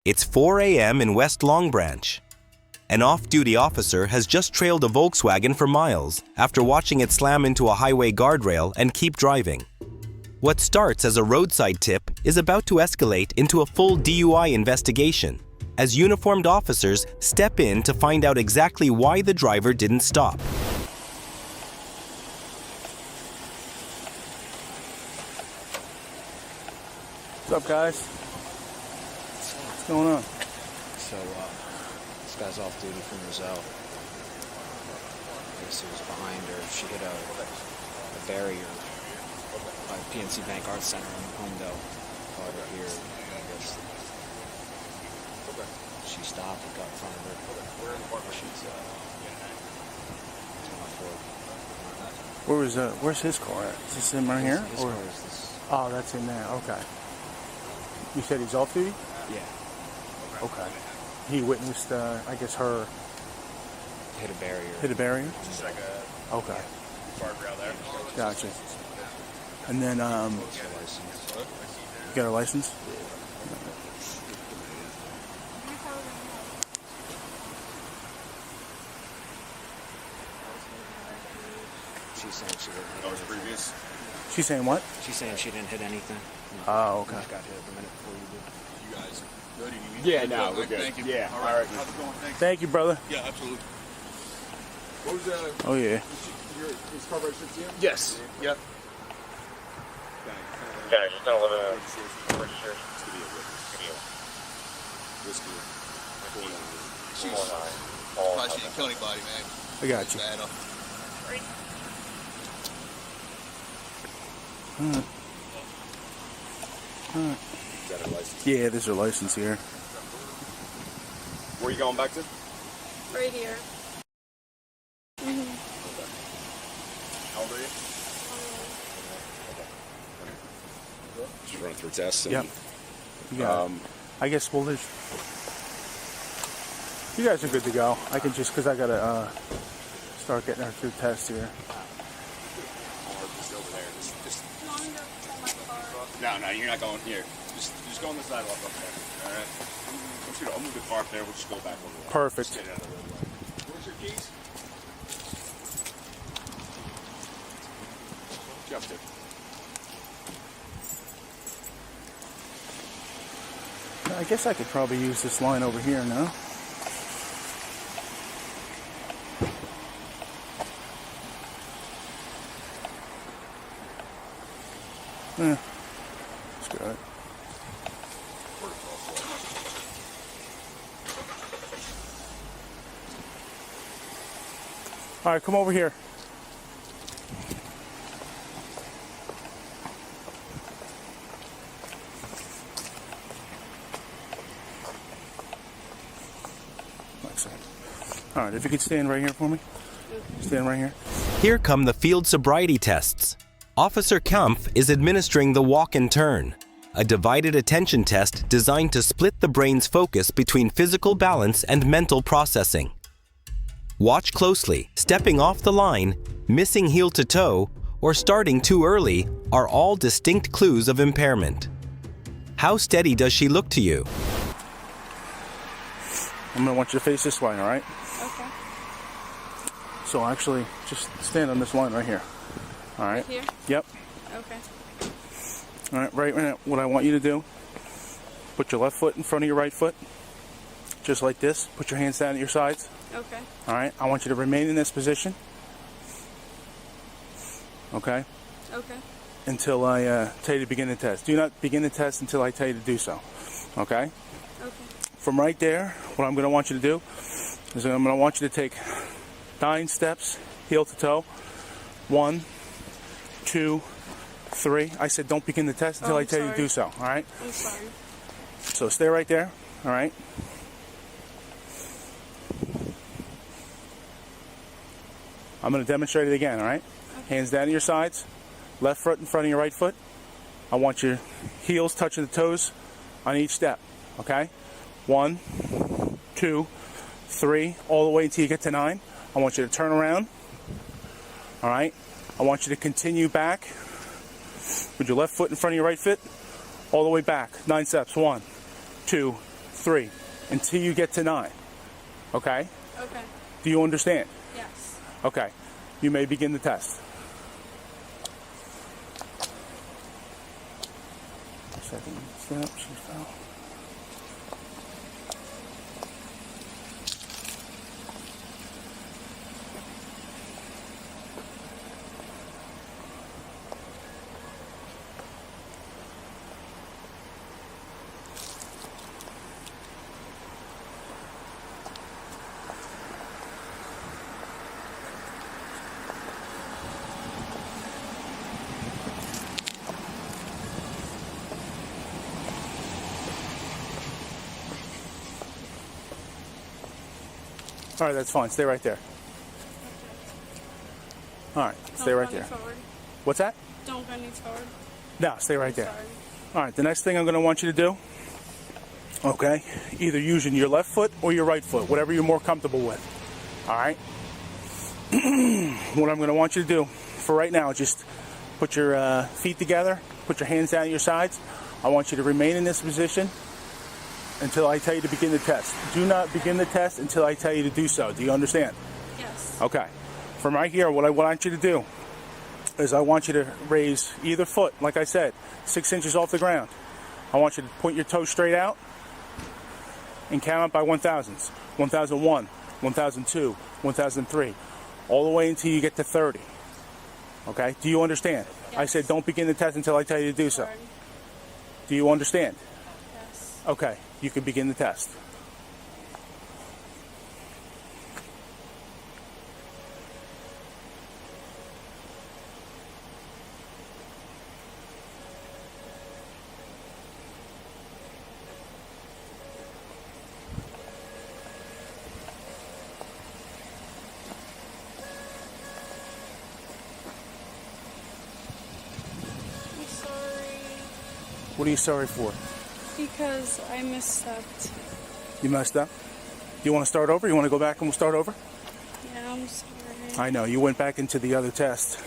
It's 4 a.m. in West Long Branch. An off-duty officer has just trailed a Volkswagen for miles after watching it slam into a highway guardrail and keep driving. What starts as a roadside tip is about to escalate into a full DUI investigation as uniformed officers step in to find out exactly why the driver didn't stop. What's up, guys? What's going on? So, this guy's off duty from Rizal. I guess he was behind her. She hit a barrier by PNC Bank Arts Center in Hondo. Caught her here. I guess she stopped and got in front of her. She's Where's his car at? Is this him right here? His car is this. Oh, that's in there. Okay. You said he's off duty? Yeah. Okay. He witnessed, I guess, her Hit a barrier. hit a barrier? Just like a Okay. guardrail there. Gotcha. And then, What's her license? you got her license? She's saying she didn't hit That was anything. previous. She's saying what? She's saying she didn't hit anything. Oh, okay. She got hit the minute before you did. You guys good? You need Yeah, to- no, we're good. Thank you. Yeah, All all right. right. How's it going? Thanks. Thank you, brother. Yeah, absolutely. What was Oh, yeah. his car registered to you? Yes. Yep. Yeah, just don't live in a Whiskey. She's Probably she didn't kill anybody, man. I got you. Bad. Is that her license? Yeah, there's her license here. Where are you going back to? Right here. How old are you? Just run through tests. And, Yep. You got it. I guess, well, there's... You guys are good to go. I can just, because I got to start getting her through tests here. Or just over there. Just no, you're not going here. Just go on the sidewalk up there. All right. I'll move the car up there. We'll just go back over there. Perfect. Just get out of the roadway. Where's your keys? What you up to? I guess I could probably use this line over here now. Yeah, that's good. All right, come over here. All right, if you could stand right here for me. Stand right here. Here come the field sobriety tests. Officer Kampf is administering the walk and turn, a divided attention test designed to split the brain's focus between physical balance and mental processing. Watch closely. Stepping off the line, missing heel to toe, or starting too early are all distinct clues of impairment. How steady does she look to you? I'm gonna want you to face this way, all right? Okay. So actually, just stand on this line right here. All right? Here? Yep. Okay. All right, right now, what I want you to do, put your left foot in front of your right foot, just like this. Put your hands down at your sides. Okay. All right? I want you to remain in this position. Okay? Okay. Until I tell you to begin the test. Do not begin the test until I tell you to do so. Okay? Okay. From right there, what I'm going to want you to do is I'm going to want you to take 9 steps, heel to toe. 1, 2, 3. I said don't begin the test until I tell you to do so. All right? I'm sorry. So stay right there. All right? I'm going to demonstrate it again. All right? Okay. Hands down to your sides. Left foot in front of your right foot. I want your heels touching the toes on each step. Okay? 1, 2, 3, all the way until you get to 9. I want you to turn around. All right? I want you to continue back with your left foot in front of your right foot, all the way back. 9 steps. 1, 2, 3 until you get to 9. Okay? Okay. Do you understand? Yes. Okay. You may begin the test. Second step, she fell. All right, that's fine. Stay right there. All right, stay right there. Forward. What's that? Don't go any forward. No, stay right there. Sorry. All right, the next thing I'm going to want you to do, okay, either using your left foot or your right foot, whatever you're more comfortable with. All right? What I'm going to want you to do for right now, just put your feet together, put your hands down at your sides. I want you to remain in this position until I tell you to begin the test. Do not begin the test until I tell you to do so. Do you understand? Yes. Okay. From right here, what I want you to do is I want you to raise either foot, like I said, 6 inches off the ground. I want you to point your toes straight out and count up by 1,000s. 1,001, 1,002, 1,003, all the way until you get to 30. Okay? Do you understand? Yes. I said don't begin the test until I tell you to do so. Sorry. Do you understand? Yes. Okay. You can begin the test. I'm sorry What are you sorry for? because I misstepped. You messed up? Do you want to start over? You want to go back and we'll start over? Yeah, I'm sorry. I know. You went back into the other test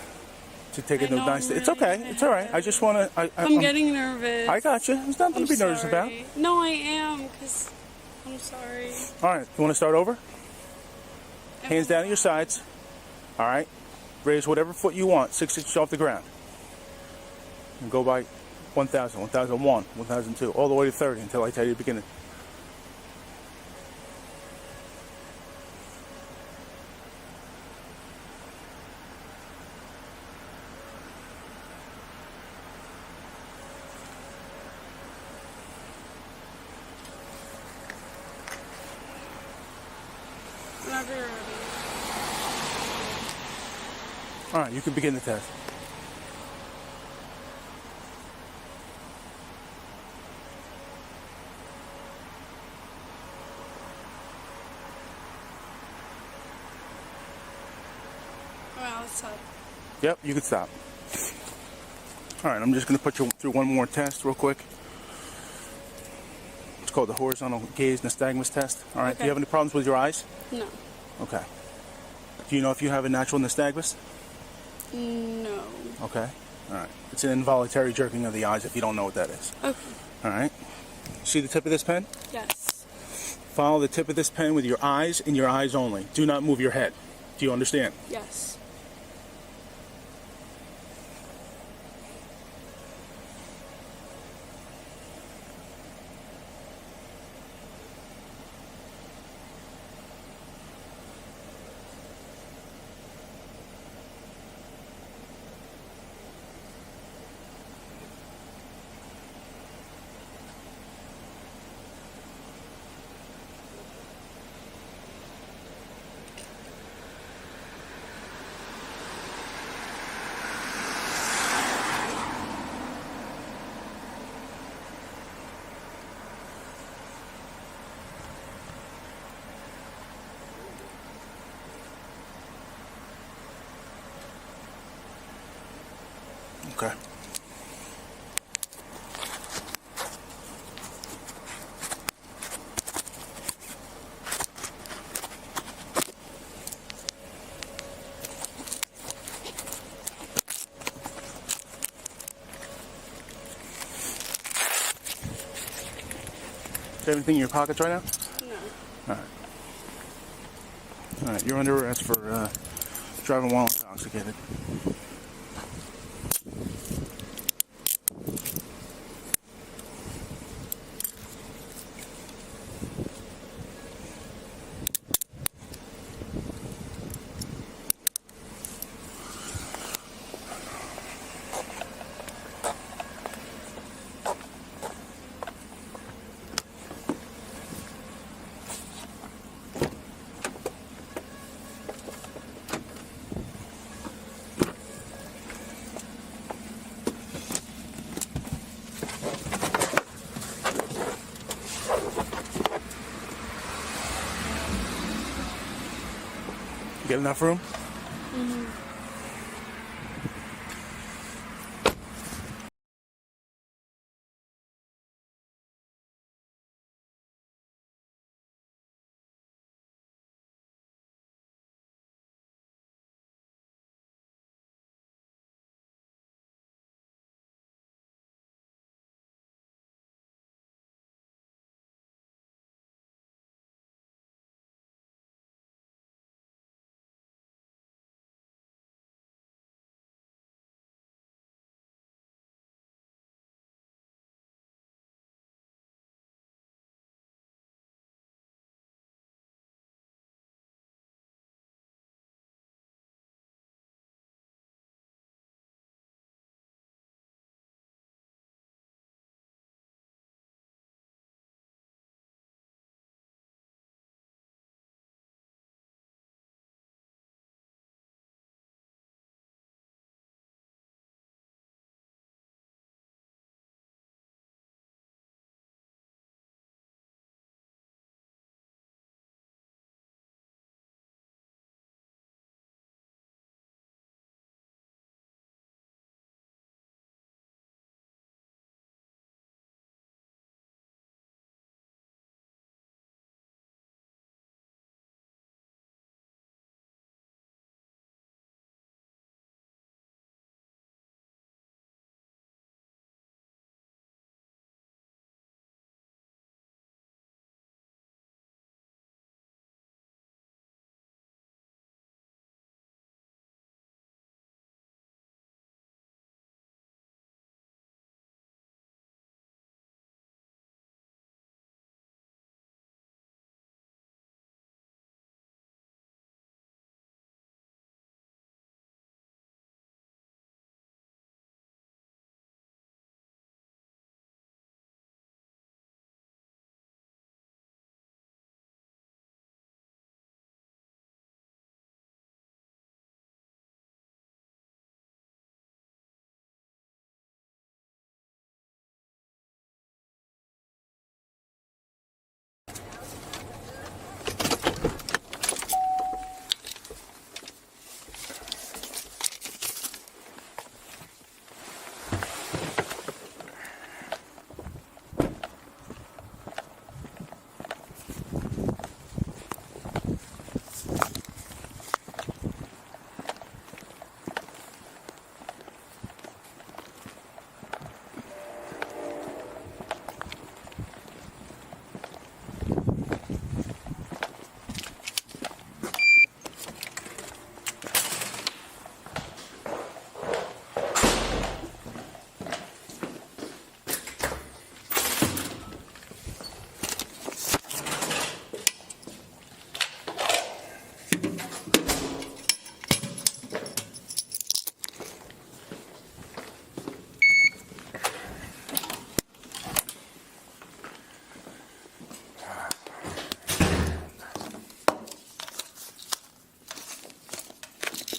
to take I a know, nice. I'm It's really okay. It's all right. I just want to. I'm getting nervous. I got you. There's nothing I'm to be nervous about. sorry. No, I am because I'm sorry. All right. You want to start over? Hands down at your sides. All right. Raise whatever foot you want, 6 inches off the ground. And go by 1,000, 1,001, 1,002, all the way to 30 until I tell you to begin it. Whenever you're ready. All right. You can begin the test. Well, it's up. Yep. You can stop. All right. I'm just going to put you through one more test real quick. It's called the horizontal gaze nystagmus test. All right. Do Okay. you have any problems with your eyes? No. Okay. Do you know if you have a natural nystagmus? No. Okay. All right. It's an involuntary jerking of the eyes if you don't know what that is. Okay. All right. See the tip of this pen? Yes. Follow the tip of this pen with your eyes and your eyes only. Do not move your head. Do you understand? Yes. have anything in your pockets right now? No. All right, you're under arrest for driving while intoxicated. Get enough room?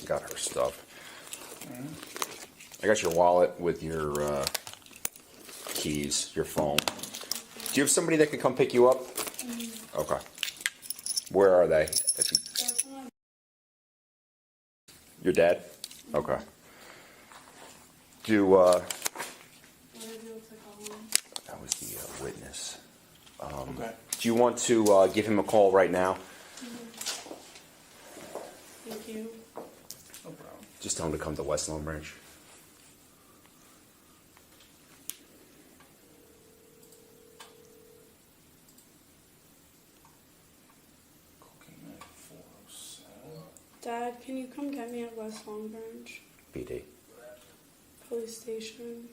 Got her stuff. I got your wallet with your keys, your phone. Do you have somebody that can come pick you up? Okay. Where are they? Your dad? Okay. That was the witness. Okay. Do you want to give him a call right now? Thank you. No problem. Just tell him to come to West Long Branch. Dad, can you come get me at West Long Branch PD. Police Station?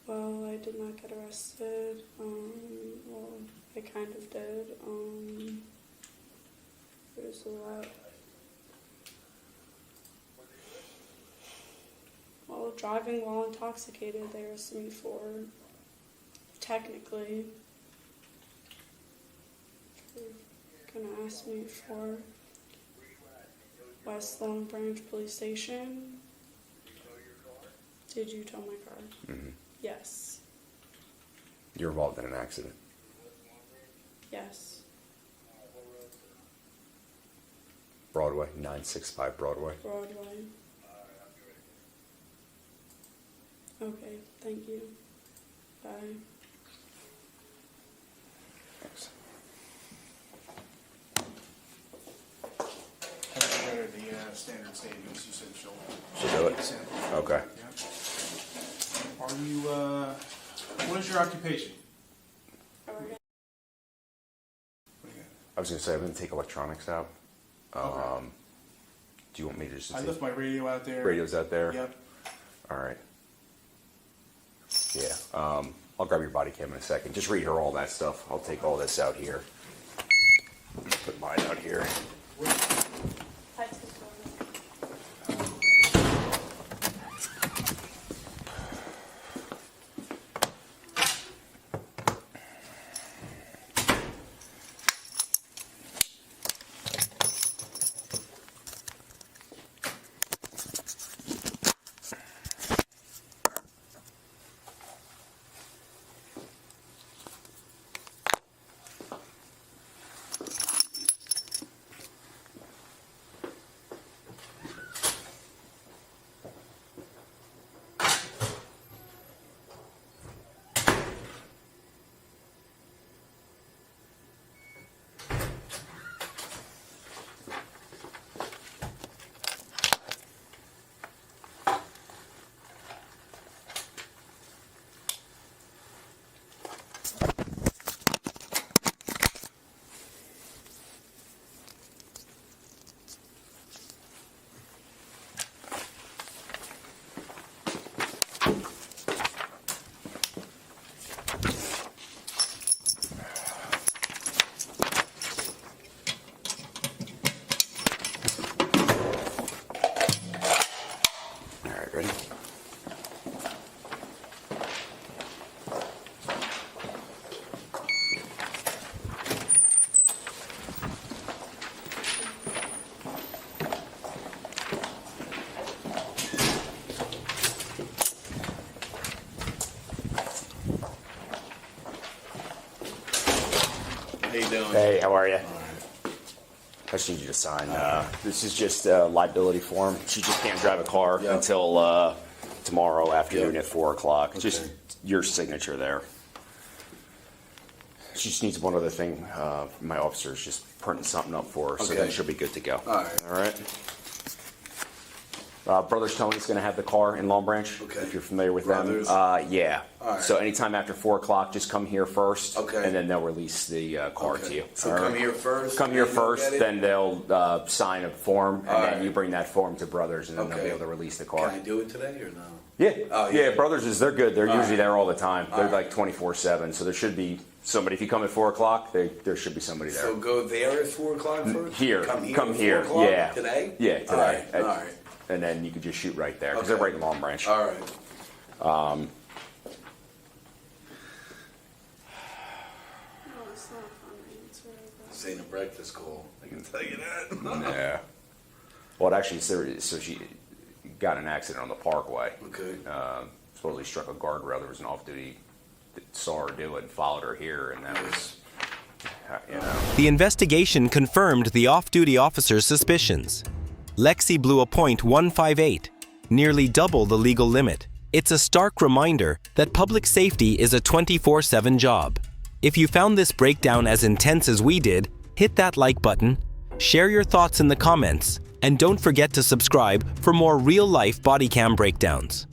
Well, I did not get arrested. Well, I kind of did. There's a lot. Well, driving while intoxicated, they arrested me for, technically, gonna ask me for West Long Branch Police Station. Did you tow my car? Mm-hmm. Yes. You're involved in an accident. Yes. Broadway, 965 Broadway. Broadway. Okay, thank you. Bye. Thanks. The standard statements you said she'll She'll do it? send. Okay. Yeah. Are you, what is your occupation? Alright. What do you got? I was going to say, I'm going to take electronics out. Do you want me to just I take left my radio out there. radios out there? Yep. All right. Yeah. I'll grab your body cam in a second. Just read her all that stuff. I'll take all this out here. Put mine out here. I took one. Ready? How you doing? Hey, how are you? I just need you to sign. This is just a liability form. She just can't drive a car Yeah. until tomorrow afternoon Yeah. at 4 o'clock. Okay. Just your signature there. She just needs one other thing. My officer's just printing something up for her, so Okay. then she'll be good to go. All right. All right. Brothers Tony's going to have the car in Long Branch. Okay. If you're familiar with Brothers? them. Yeah. All right. So anytime after 4 o'clock, just come here first. Okay. And then they'll release the car to you. So All come right? here first. Come here and you'll first, get it? then they'll sign a form, and All then right. you bring that form to Brothers, and then they'll Okay. be able to release the Can car. I do it today or no? Yeah. Oh, yeah, yeah. Brothers they're good. They're All usually right. there all the time. They're All like right. 24/7, so there should be somebody. If you come at 4 o'clock, there should be somebody there. So go there at 4 o'clock first? Here, Come here. here. at 4 o'clock Yeah. Today? Yeah, today. All right. All right. And then you could just shoot right there because Okay. they're right in Long Branch. All right. No, it's not funny. It's really bad. This ain't a breakfast call. I can tell you that. Yeah. Well, it actually, so she got in an accident on the Parkway. Okay. Supposedly struck a guardrail. There was an off-duty that saw her do it and followed her here, and that was, you know. The investigation confirmed the off-duty officer's suspicions. Lexi blew a .158, nearly double the legal limit. It's a stark reminder that public safety is a 24/7 job. If you found this breakdown as intense as we did, hit that like button, share your thoughts in the comments, and don't forget to subscribe for more real-life body cam breakdowns.